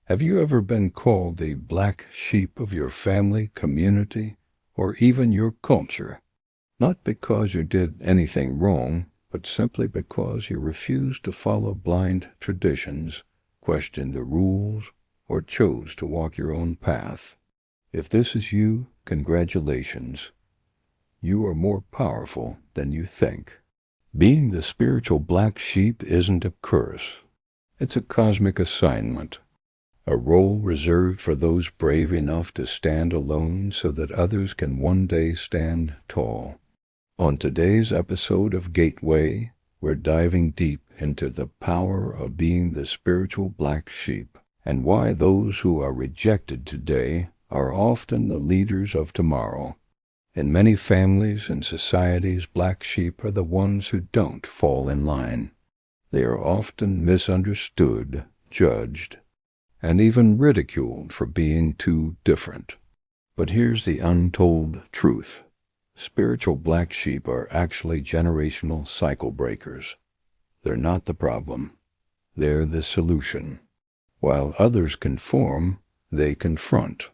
Have you ever been called the black sheep of your family, community, or even your culture? Not because you did anything wrong, but simply because you refused to follow blind traditions, questioned the rules, or chose to walk your own path. If this is you, congratulations. You are more powerful than you think. Being the spiritual black sheep isn't a curse. It's a cosmic assignment. A role reserved for those brave enough to stand alone so that others can one day stand tall. On today's episode of Gateway, we're diving deep into the power of being the spiritual black sheep and why those who are rejected today are often the leaders of tomorrow. In many families and societies, black sheep are the ones who don't fall in line. They are often misunderstood, judged, and even ridiculed for being too different. But here's the untold truth. Spiritual black sheep are actually generational cycle breakers. They're not the problem. They're the solution. While others conform, they confront.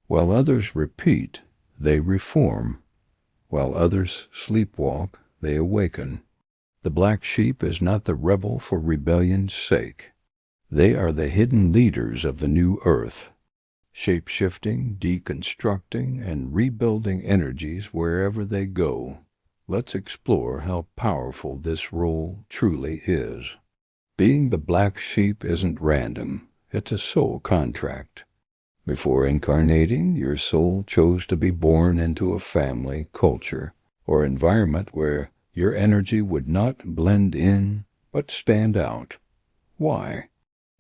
While others repeat, they reform. While others sleepwalk, they awaken. The black sheep is not the rebel for rebellion's sake. They are the hidden leaders of the new earth, shape-shifting, deconstructing, and rebuilding energies wherever they go. Let's explore how powerful this role truly is. Being the black sheep isn't random. It's a soul contract. Before incarnating, your soul chose to be born into a family, culture, or environment where your energy would not blend in, but stand out. Why?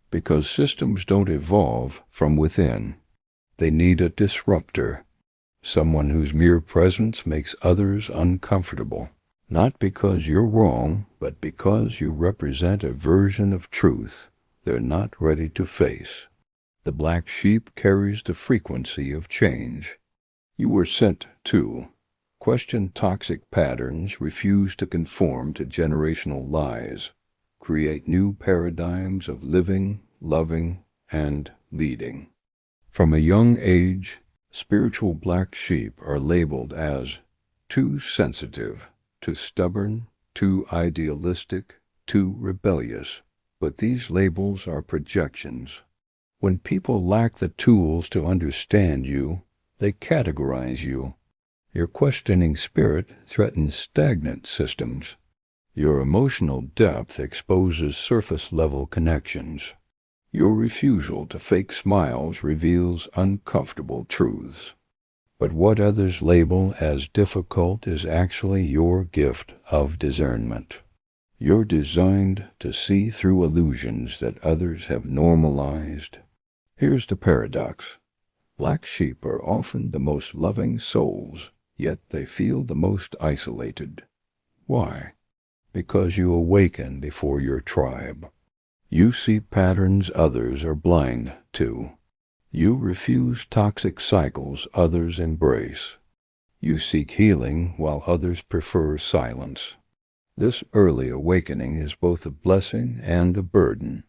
Because systems don't evolve from within. They need a disruptor, someone whose mere presence makes others uncomfortable. Not because you're wrong, but because you represent a version of truth they're not ready to face. The black sheep carries the frequency of change. You were sent to question toxic patterns, refuse to conform to generational lies, create new paradigms of living, loving, and leading. From a young age, spiritual black sheep are labeled as too sensitive, too stubborn, too idealistic, too rebellious. But these labels are projections. When people lack the tools to understand you, they categorize you. Your questioning spirit threatens stagnant systems. Your emotional depth exposes surface-level connections. Your refusal to fake smiles reveals uncomfortable truths. But what others label as difficult is actually your gift of discernment. You're designed to see through illusions that others have normalized. Here's the paradox. Black sheep are often the most loving souls, yet they feel the most isolated. Why? Because you awaken before your tribe. You see patterns others are blind to. You refuse toxic cycles others embrace. You seek healing while others prefer silence. This early awakening is both a blessing and a burden.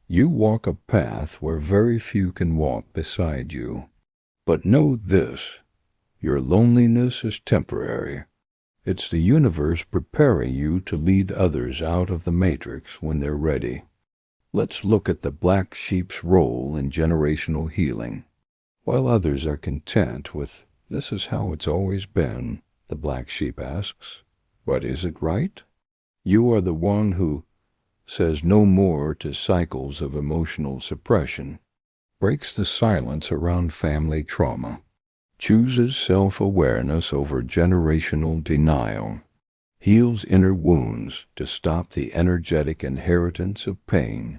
You walk a path where very few can walk beside you. But know this, your loneliness is temporary. It's the universe preparing you to lead others out of the matrix when they're ready. Let's look at the black sheep's role in generational healing. While others are content with, "This is how it's always been," the black sheep asks, "But is it right?" You are the one who says no more to cycles of emotional suppression, breaks the silence around family trauma, chooses self-awareness over generational denial, heals inner wounds to stop the energetic inheritance of pain.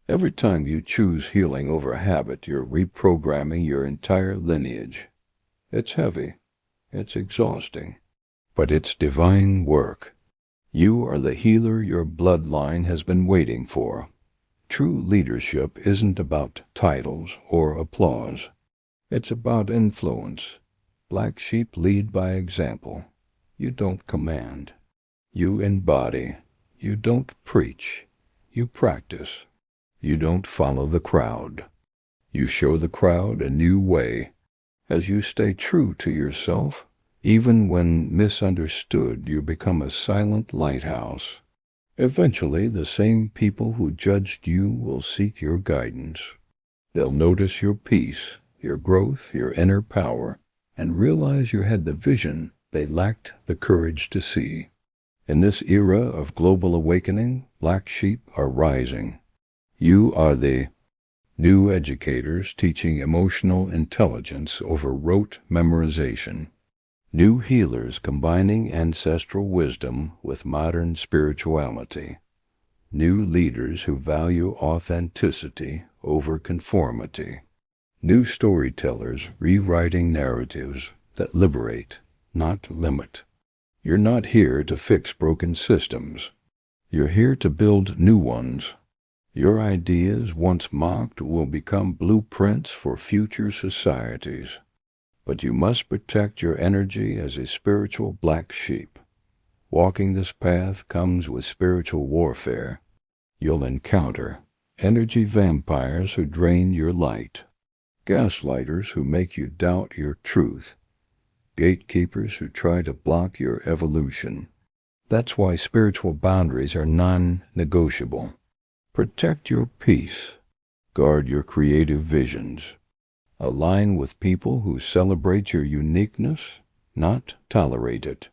Every time you choose healing over habit, you're reprogramming your entire lineage. It's heavy, it's exhausting, but it's divine work. You are the healer your bloodline has been waiting for. True leadership isn't about titles or applause. It's about influence. Black sheep lead by example. You don't command. You embody. You don't preach. You practice. You don't follow the crowd. You show the crowd a new way. As you stay true to yourself, even when misunderstood, you become a silent lighthouse. Eventually, the same people who judged you will seek your guidance. They'll notice your peace, your growth, your inner power, and realize you had the vision they lacked the courage to see. In this era of global awakening, black sheep are rising. You are the new educators teaching emotional intelligence over rote memorization. New healers combining ancestral wisdom with modern spirituality. New leaders who value authenticity over conformity. New storytellers rewriting narratives that liberate, not limit. You're not here to fix broken systems. You're here to build new ones. Your ideas, once mocked, will become blueprints for future societies. But you must protect your energy as a spiritual black sheep. Walking this path comes with spiritual warfare. You'll encounter energy vampires who drain your light, gaslighters who make you doubt your truth, gatekeepers who try to block your evolution. That's why spiritual boundaries are non-negotiable. Protect your peace. Guard your creative visions. Align with people who celebrate your uniqueness, not tolerate it.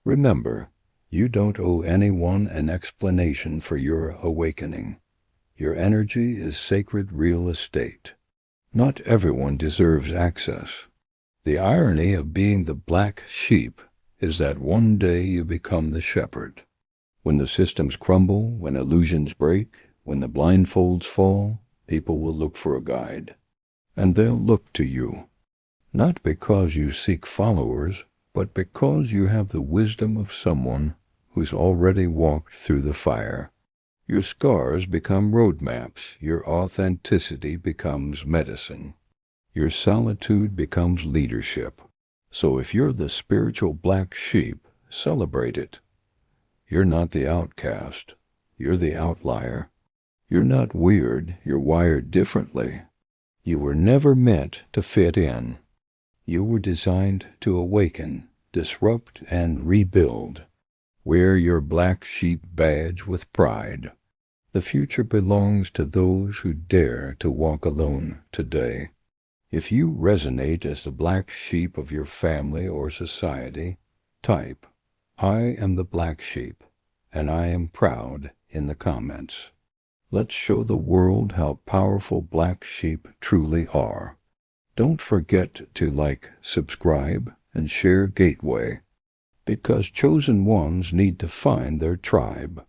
Remember, you don't owe anyone an explanation for your awakening. Your energy is sacred real estate. Not everyone deserves access. The irony of being the black sheep is that one day you become the shepherd. When the systems crumble, when illusions break, when the blindfolds fall, people will look for a guide. And they'll look to you, not because you seek followers, but because you have the wisdom of someone who's already walked through the fire. Your scars become roadmaps, your authenticity becomes medicine, your solitude becomes leadership. So if you're the spiritual black sheep, celebrate it. You're not the outcast, you're the outlier. You're not weird, you're wired differently. You were never meant to fit in. You were designed to awaken, disrupt, and rebuild. Wear your black sheep badge with pride. The future belongs to those who dare to walk alone today. If you resonate as the black sheep of your family or society, type, "I am the black sheep, and I am proud," in the comments. Let's show the world how powerful black sheep truly are. Don't forget to like, subscribe, and share Gateway, because chosen ones need to find their tribe.